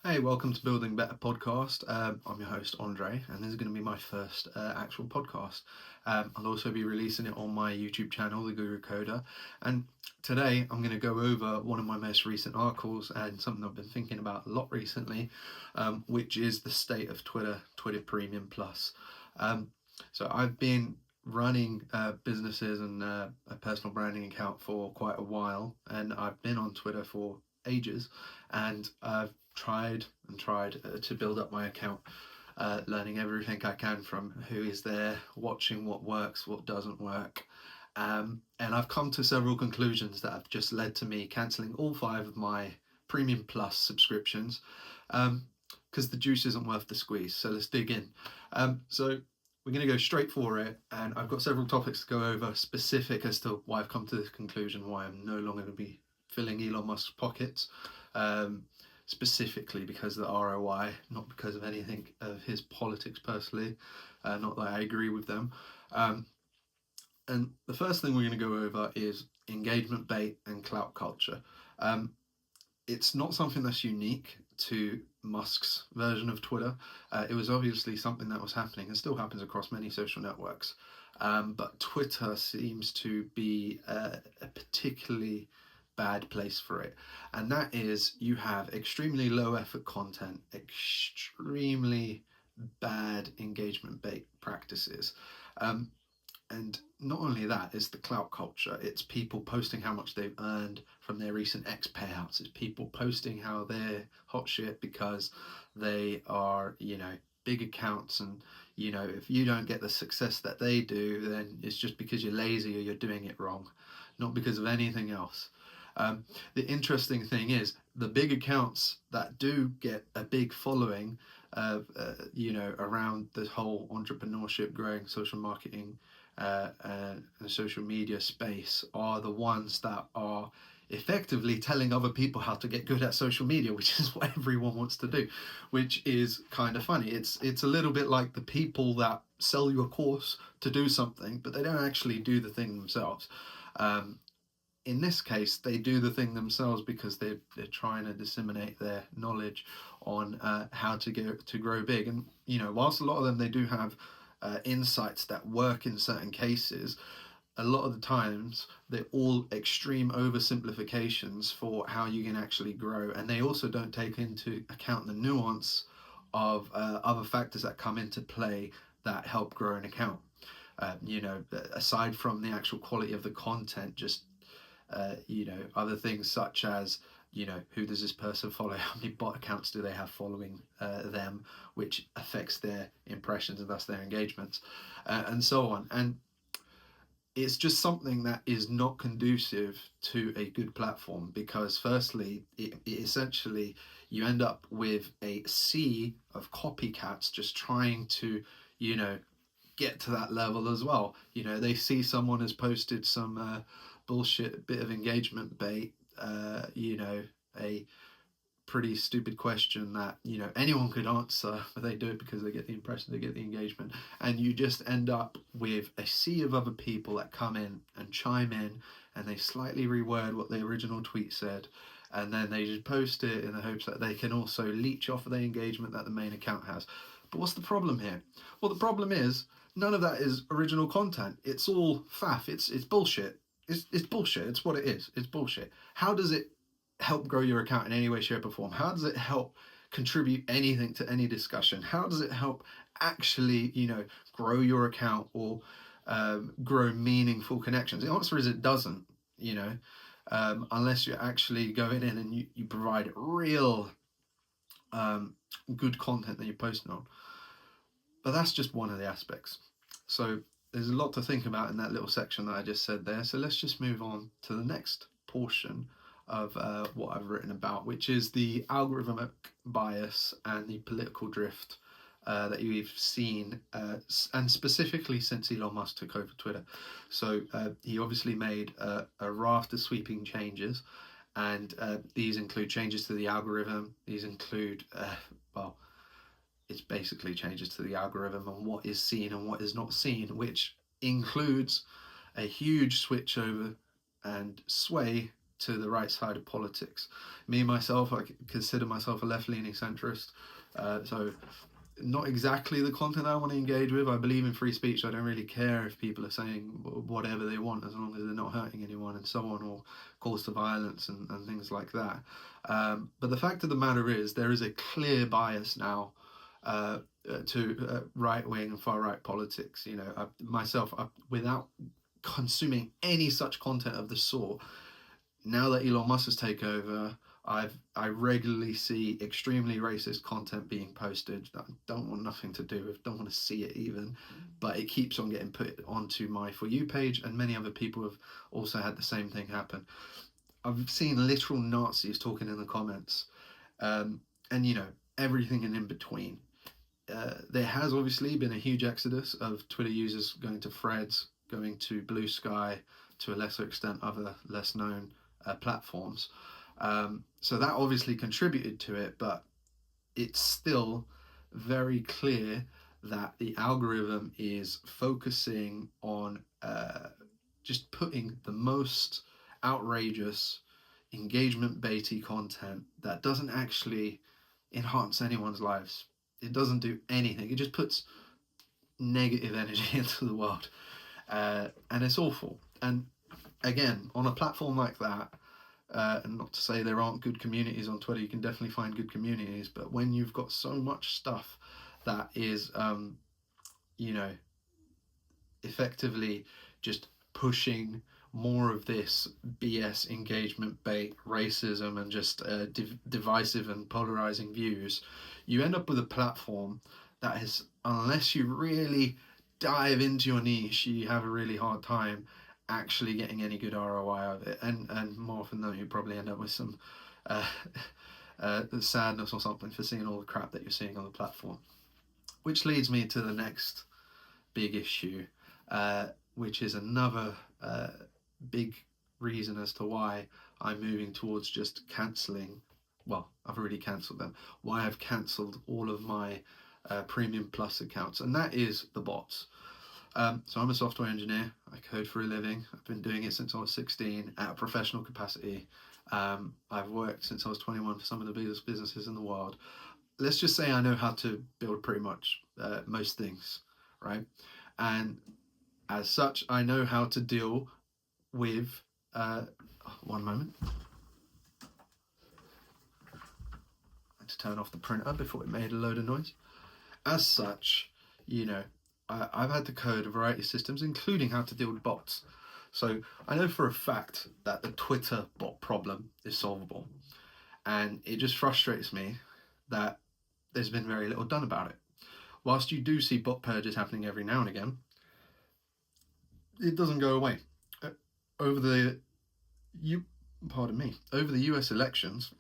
Hey, welcome to Building Better podcast. I'm your host, Andre, and this is going to be my first actual podcast. I'll also be releasing it on my YouTube channel, The Guru Coder. And today I'm going to go over one of my most recent articles and something I've been thinking about a lot recently, which is the state of Twitter Premium Plus. So I've been running businesses and a personal branding account for quite a while, and I've been on Twitter for ages, and I've tried and tried to build up my account, learning everything I can from who is there, watching what works, what doesn't work. And I've come to several conclusions that have just led to me cancelling all 5 of my Premium Plus subscriptions because the juice isn't worth the squeeze. So let's dig in. So we're going to go straight for it, and I've got several topics to go over specific as to why I've come to this conclusion, why I'm no longer going to be filling Elon Musk's pockets. Specifically because of the ROI, not because of anything of his politics personally, not that I agree with them. And the first thing we're going to go over is engagement bait and clout culture. It's not something that's unique to Musk's version of Twitter. It was obviously something that was happening and still happens across many social networks. But Twitter seems to be a particularly bad place for it, and that is you have extremely low effort content, extremely bad engagement bait practices, and not only that, it's the clout culture. It's people posting how much they've earned from their recent X payouts. It's people posting how they're hot shit because they are, big accounts, and if you don't get the success that they do, then it's just because you're lazy or you're doing it wrong, not because of anything else. The interesting thing is the big accounts that do get a big following, around the whole entrepreneurship, growing social marketing, and social media space, are the ones that are effectively telling other people how to get good at social media, which is what everyone wants to do, which is kind of funny. It's a little bit like the people that sell you a course to do something, but they don't actually do the thing themselves. In this case, they do the thing themselves because they're trying to disseminate their knowledge on how to grow big. And whilst a lot of them, they do have insights that work in certain cases, a lot of the times they're all extreme oversimplifications for how you can actually grow, and they also don't take into account the nuance of other factors that come into play that help grow an account. Aside from the actual quality of the content, just other things such as, who does this person follow? How many bot accounts do they have following them, which affects their impressions and thus their engagements, and so on. And it's just something that is not conducive to a good platform because, firstly, it essentially you end up with a sea of copycats just trying to, get to that level as well. They see someone has posted some bullshit bit of engagement bait, a pretty stupid question that anyone could answer, but they do it because they get the impression, they get the engagement, and you just end up with a sea of other people that come in and chime in, and they slightly reword what the original tweet said, and then they just post it in the hopes that they can also leech off of the engagement that the main account has. But what's the problem here? Well, the problem is none of that is original content. It's all faff. It's bullshit. It's bullshit. It's what it is. It's bullshit. How does it help grow your account in any way, shape, or form? How does it help contribute anything to any discussion? How does it help actually, grow your account or grow meaningful connections? The answer is it doesn't, unless you're actually going in and you provide real good content that you're posting on. But that's just one of the aspects. So there's a lot to think about in that little section that I just said there. So let's just move on to the next portion of what I've written about, which is the algorithmic bias and the political drift that we've seen, and specifically since Elon Musk took over Twitter. So he obviously made a raft of sweeping changes, and these include changes to the algorithm. These include, it's basically changes to the algorithm and what is seen and what is not seen, which includes a huge switch over and sway to the right side of politics. Me myself, I consider myself a left-leaning centrist, so not exactly the content I want to engage with. I believe in free speech. I don't really care if people are saying whatever they want as long as they're not hurting anyone and so on, or calls to violence and things like that. But the fact of the matter is there is a clear bias now to right-wing and far-right politics. You know, without consuming any such content of the sort, now that Elon Musk has taken over, I regularly see extremely racist content being posted that I don't want nothing to do with, don't want to see it even, but it keeps on getting put onto my For You page, and many other people have also had the same thing happen. I've seen literal Nazis talking in the comments, and you know, everything in between. There has obviously been a huge exodus of Twitter users going to Threads, going to Blue Sky, to a lesser extent other less known platforms. So that obviously contributed to it, but it's still very clear that the algorithm is focusing on just putting the most outrageous, engagement baity content that doesn't actually enhance anyone's lives. It doesn't do anything. It just puts negative energy into the world, and it's awful. And again, on a platform like that, and not to say there aren't good communities on Twitter, you can definitely find good communities, but when you've got so much stuff that is, you know, effectively just pushing more of this BS engagement bait, racism, and just divisive and polarizing views, you end up with a platform that is, unless you really dive into your niche, you have a really hard time actually getting any good ROI out of it. And more often than not, you probably end up with some sadness or something for seeing all the crap that you're seeing on the platform. Which leads me to the next big issue, which is another big reason as to why I'm moving towards just cancelling. Well, I've already cancelled them. Why I've cancelled all of my Premium Plus accounts, and that is the bots. So I'm a software engineer. I code for a living. I've been doing it since I was 16 at a professional capacity. I've worked since I was 21 for some of the biggest businesses in the world. Let's just say I know how to build pretty much most things, right? And as such, I know how to deal with, one moment, I had to turn off the printer before it made a load of noise. As such, you know, I've had to code a variety of systems, including how to deal with bots. So I know for a fact that the Twitter bot problem is solvable. And it just frustrates me that there's been very little done about it. Whilst you do see bot purges happening every now and again, it doesn't go away. Over the US elections,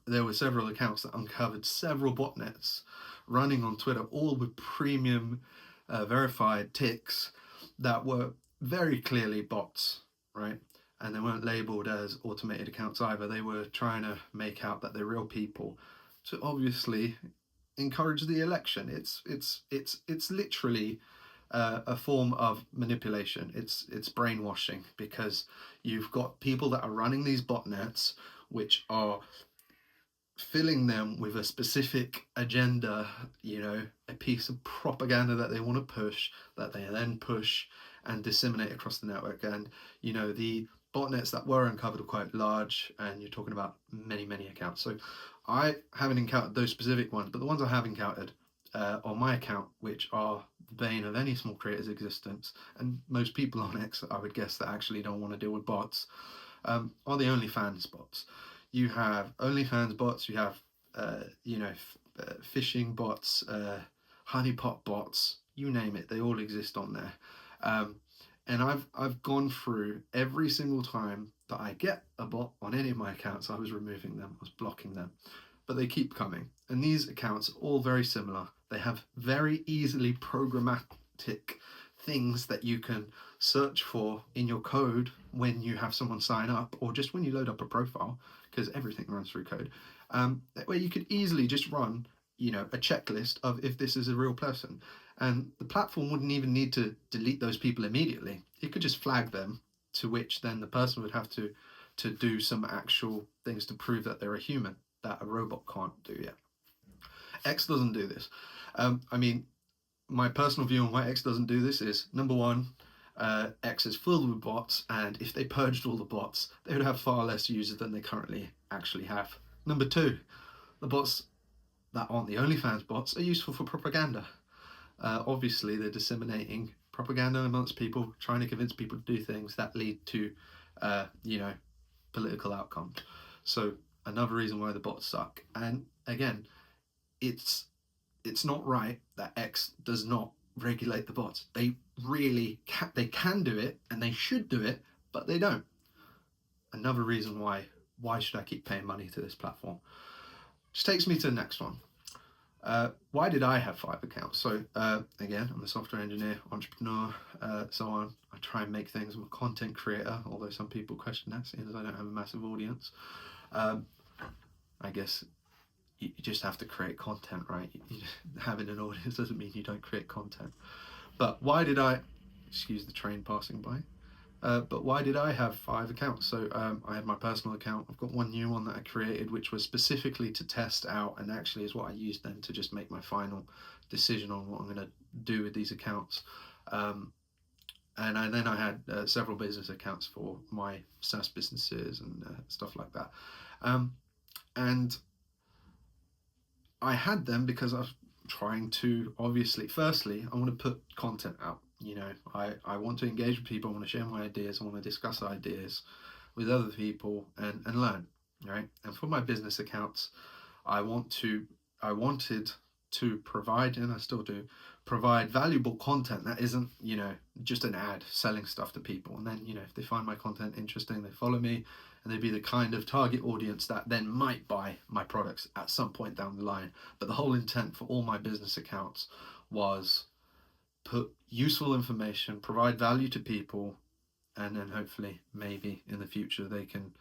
there were several accounts that uncovered several botnets running on Twitter, all with premium verified ticks that were very clearly bots, right? And they weren't labeled as automated accounts either. They were trying to make out that they're real people to obviously encourage the election. It's literally a form of manipulation. It's brainwashing, because you've got people that are running these botnets, which are filling them with a specific agenda, you know, a piece of propaganda that they want to push, that they then push and disseminate across the network. And, you know, the botnets that were uncovered are quite large, and you're talking about many, many accounts. So I haven't encountered those specific ones, but the ones I have encountered on my account, which are the bane of any small creator's existence, and most people on X, I would guess, that actually don't want to deal with bots, are the OnlyFans bots. You have OnlyFans bots, you have, phishing bots, honeypot bots, you name it, they all exist on there. And I've gone through every single time that I get a bot on any of my accounts, I was removing them, I was blocking them. But they keep coming. And these accounts are all very similar. They have very easily programmatic things that you can search for in your code when you have someone sign up, or just when you load up a profile, because everything runs through code, where you could easily just run, you know, a checklist of if this is a real person. And the platform wouldn't even need to delete those people immediately. It could just flag them, to which then the person would have to to do some actual things to prove that they're a human that a robot can't do yet. X doesn't do this. I mean, my personal view on why X doesn't do this is, number one, X is filled with bots, and if they purged all the bots, they would have far less users than they currently actually have. Number two, the bots that aren't the OnlyFans bots are useful for propaganda. Obviously, they're disseminating propaganda amongst people, trying to convince people to do things that lead to, political outcomes. So another reason why the bots suck. And again, it's not right that X does not regulate the bots. They really can do it, and they should do it, but they don't. Another reason why should I keep paying money to this platform? Which takes me to the next one. Why did I have 5 accounts? So again, I'm a software engineer, entrepreneur, so on. I try and make things. I'm a content creator, although some people question that, seeing as I don't have a massive audience. I guess you just have to create content, right? Having an audience doesn't mean you don't create content. But why did I, excuse the train passing by, but why did I have 5 accounts? So I had my personal account. I've got one new one that I created, which was specifically to test out, and actually is what I used then to just make my final decision on what I'm going to do with these accounts. And then I had several business accounts for my SaaS businesses and stuff like that. And I had them because I was trying to, obviously, firstly, I want to put content out. I want to engage with people. I want to share my ideas. I want to discuss ideas with other people and learn, right? And for my business accounts, I wanted to provide, and I still do, provide valuable content that isn't, just an ad selling stuff to people. And then, if they find my content interesting, they follow me, and they'd be the kind of target audience that then might buy my products at some point down the line. But the whole intent for all my business accounts was put useful information, provide value to people, and then hopefully maybe in the future they can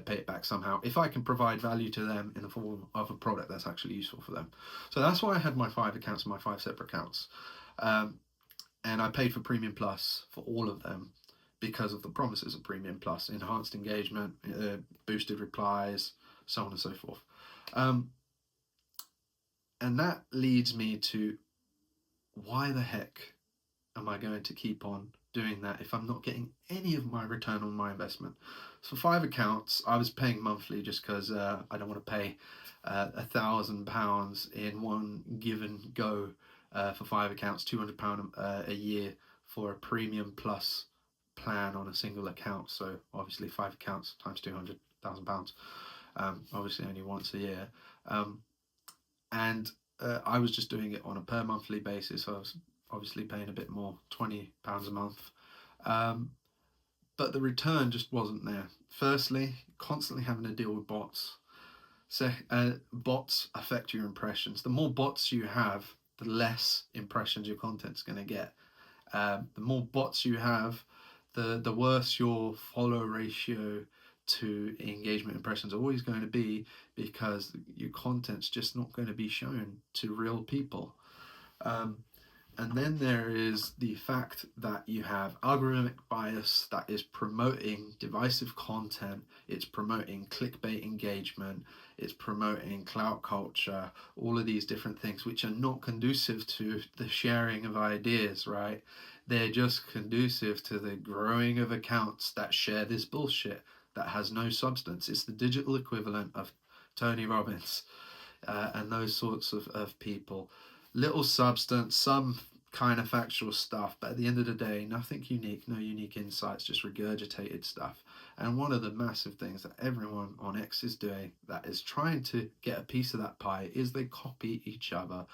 pay it back somehow if I can provide value to them in the form of a product that's actually useful for them. So that's why I had my 5 accounts and my 5 separate accounts, and I paid for Premium Plus for all of them because of the promises of Premium Plus: enhanced engagement, boosted replies, so on and so forth. And that leads me to, why the heck am I going to keep on doing that if I'm not getting any of my return on my investment? So 5 accounts, I was paying monthly just because I don't want to pay £1,000 in one given go for 5 accounts, £200 a year for a Premium Plus plan on a single account. So obviously 5 accounts times £200,000, obviously only once a year. And I was just doing it on a per monthly basis. So I was obviously paying a bit more, £20 a month. But the return just wasn't there. Firstly, constantly having to deal with bots. So bots affect your impressions. The more bots you have, the less impressions your content's going to get. The more bots you have, the worse your follow ratio to engagement impressions are always going to be, because your content's just not going to be shown to real people. And then there is the fact that you have algorithmic bias that is promoting divisive content, it's promoting clickbait engagement, it's promoting clout culture, all of these different things which are not conducive to the sharing of ideas, right? They're just conducive to the growing of accounts that share this bullshit that has no substance. It's the digital equivalent of Tony Robbins and those sorts of people. Little substance, some kind of factual stuff, but at the end of the day, nothing unique, no unique insights, just regurgitated stuff. And one of the massive things that everyone on X is doing that is trying to get a piece of that pie is they copy each other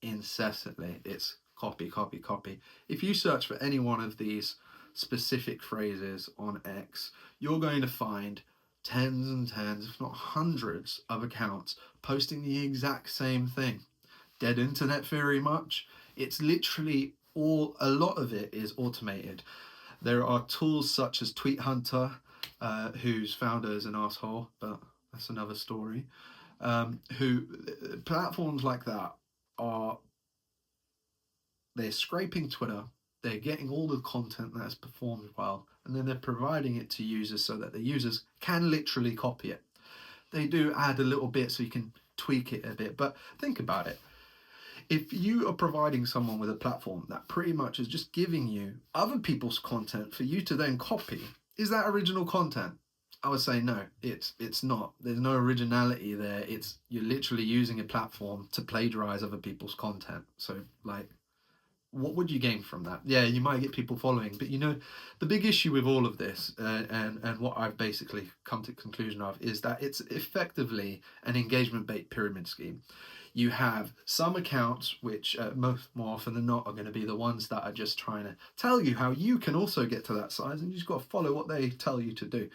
incessantly. It's copy, copy, copy. If you search for any one of these specific phrases on X, you're going to find tens and tens, if not hundreds, of accounts posting the exact same thing. Dead internet theory much? It's literally a lot of it is automated. There are tools such as Tweet Hunter, whose founder is an asshole, but that's another story. Platforms like that they're scraping Twitter, They're getting all the content that's performed well, and then they're providing it to users so that the users can literally copy it. They do add a little bit so you can tweak it a bit, but think about it. If you are providing someone with a platform that pretty much is just giving you other people's content for you to then copy, is that original content? I would say no, it's not. There's no originality there. It's you're literally using a platform to plagiarize other people's content. So like, what would you gain from that? Yeah, you might get people following, but the big issue with all of this, and what I've basically come to the conclusion of, is that it's effectively an engagement-based pyramid scheme. You have some accounts which, more often than not, are going to be the ones that are just trying to tell you how you can also get to that size, and you just got to follow what they tell you to do.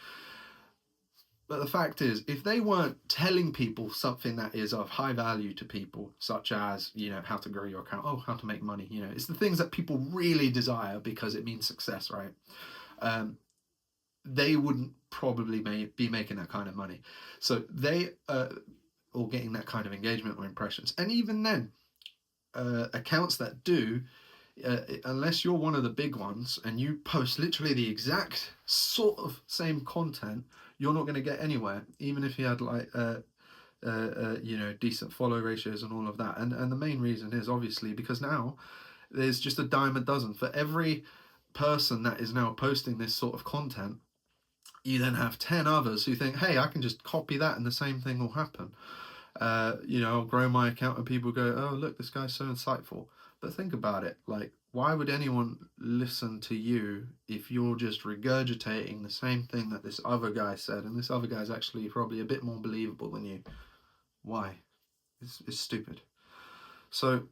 But the fact is, if they weren't telling people something that is of high value to people, such as, how to grow your account, how to make money, it's the things that people really desire because it means success, right? They wouldn't probably be making that kind of money. So they, or getting that kind of engagement or impressions. And even then, accounts that do, unless you're one of the big ones and you post literally the exact sort of same content, you're not going to get anywhere, even if you had like decent follow ratios and all of that. And the main reason is obviously because now there's just a dime a dozen for every person that is now posting this sort of content. You then have 10 others who think, hey, I can just copy that and the same thing will happen. I'll grow my account and people go, oh, look, this guy's so insightful. But think about it, like, why would anyone listen to you if you're just regurgitating the same thing that this other guy said, and this other guy's actually probably a bit more believable than you? Why? It's stupid. So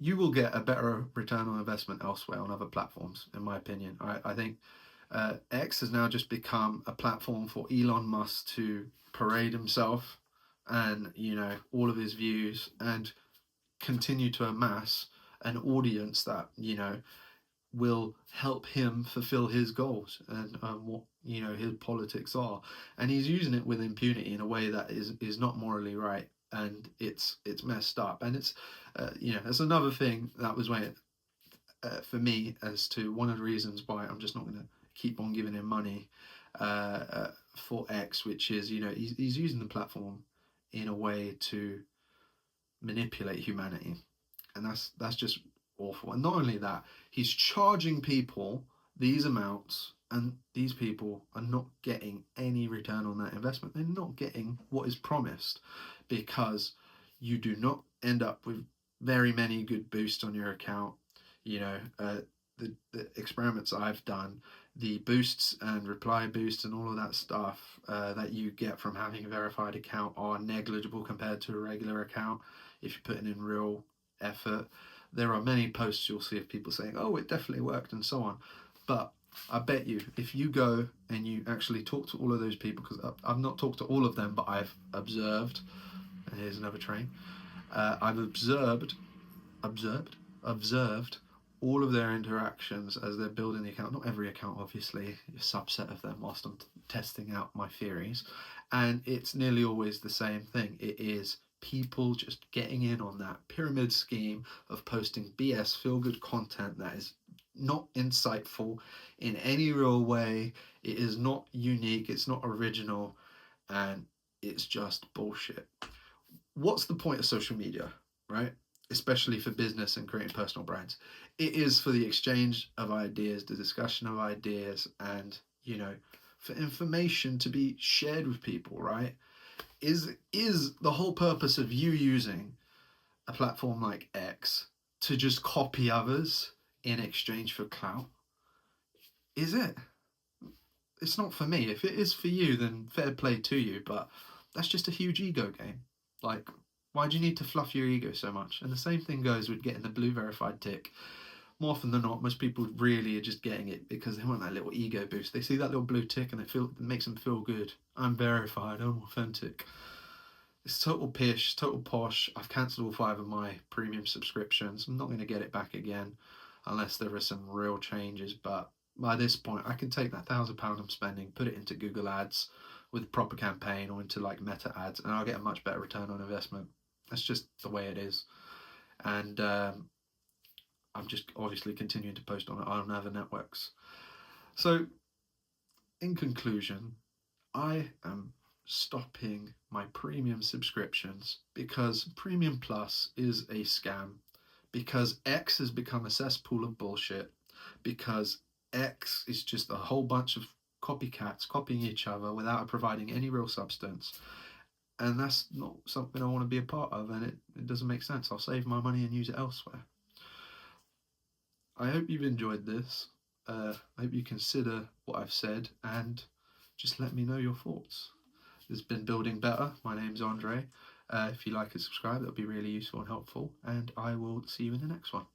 you will get a better return on investment elsewhere on other platforms, in my opinion. I think X has now just become a platform for Elon Musk to parade himself and all of his views and continue to amass an audience that will help him fulfill his goals and what his politics are, and he's using it with impunity in a way that is not morally right, and it's messed up. And it's there's another thing that was weighing for me as to one of the reasons why I'm just not going to keep on giving him money for X, which is he's using the platform in a way to manipulate humanity, and that's just awful. And not only that, he's charging people these amounts, and these people are not getting any return on that investment. They're not getting what is promised, because you do not end up with very many good boosts on your account. The experiments I've done, the boosts and reply boosts and all of that stuff that you get from having a verified account are negligible compared to a regular account if you're putting in real effort. There are many posts you'll see of people saying, oh, it definitely worked and so on. But I bet you, if you go and you actually talk to all of those people, because I've not talked to all of them, but I've observed, and here's another train, I've observed all of their interactions as they're building the account. Not every account, obviously, a subset of them whilst I'm testing out my theories. And it's nearly always the same thing. It is people just getting in on that pyramid scheme of posting BS feel-good content that is not insightful in any real way. It is not unique, it's not original, and it's just bullshit. What's the point of social media, right? Especially for business and creating personal brands. It is for the exchange of ideas, the discussion of ideas, and for information to be shared with people, right? Is the whole purpose of you using a platform like X to just copy others in exchange for clout? Is it? It's not for me. If it is for you, then fair play to you, but that's just a huge ego game. Like, why do you need to fluff your ego so much? And the same thing goes with getting the blue verified tick. More often than not, most people really are just getting it because they want that little ego boost. They see that little blue tick and it makes them feel good. I'm verified, I'm authentic. It's total pish, total posh. I've cancelled all 5 of my premium subscriptions. I'm not going to get it back again unless there are some real changes. But by this point, I can take that £1,000 I'm spending, put it into Google Ads with proper campaign or into like Meta ads, and I'll get a much better return on investment. That's just the way it is. And I'm just obviously continuing to post on other networks. So, in conclusion, I am stopping my premium subscriptions because Premium Plus is a scam, because X has become a cesspool of bullshit, because X is just a whole bunch of copycats copying each other without providing any real substance. And that's not something I want to be a part of, and it doesn't make sense. I'll save my money and use it elsewhere. I hope you've enjoyed this. I hope you consider what I've said and just let me know your thoughts. This has been Building Better. My name's Andre. If you like and subscribe, that would be really useful and helpful. And I will see you in the next one.